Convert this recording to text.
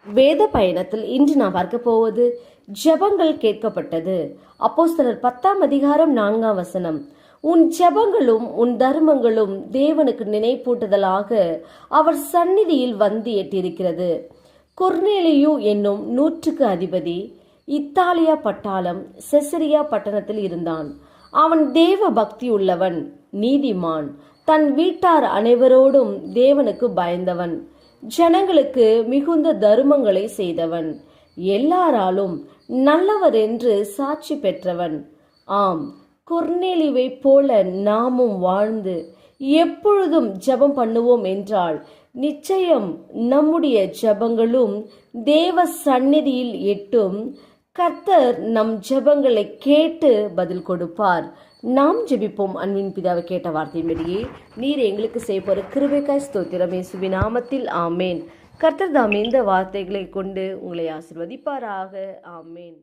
வேத பயணத்தில் இன்று நாம் பார்க்க போவது ஜெபங்கள் கேட்கப்பட்டது. அப்போஸ்தலர் 10:4 உன் ஜெபங்களும் உன் தர்மங்களும் தேவனுக்கு நினைப்பூட்டுதலாக அவர் சந்நிதியில் வந்து எட்டியிருக்கிறது. கொர்நேலியு என்னும் 100க்கு அதிபதி இத்தாலியா பட்டாளம் செசரியா பட்டணத்தில் இருந்தான். அவன் தேவ பக்தி உள்ளவன், நீதிமான், தன் வீட்டார் அனைவரோடும் தேவனுக்கு பயந்தவன், ஜனங்களுக்கு மிகுந்த தருமங்களை செய்தவன், எல்லாராலும் நல்லவர் என்று சாட்சி பெற்றவன். ஆம், கொர்நேலியுவை போல நாமும் வாழ்ந்து எப்பொழுதும் ஜெபம் பண்ணுவோம் என்றால் நிச்சயம் நம்முடைய ஜெபங்களும் தேவ சந்நிதியில் எட்டும். கர்த்தர் நம் ஜெபங்களை கேட்டு பதில் கொடுப்பார். நாம் ஜெபிப்போம். அன்பின் பிதாவை கேட்ட வார்த்தையின்படியே நீர் எங்களுக்கு செய்ய கிருபைக்காய் ஸ்தோத்திரம். இயேசுவின் நாமத்தில் ஆமேன். கர்த்தர் தாம் இந்த வார்த்தைகளை கொண்டு உங்களை ஆசீர்வதிப்பாராக. ஆமேன்.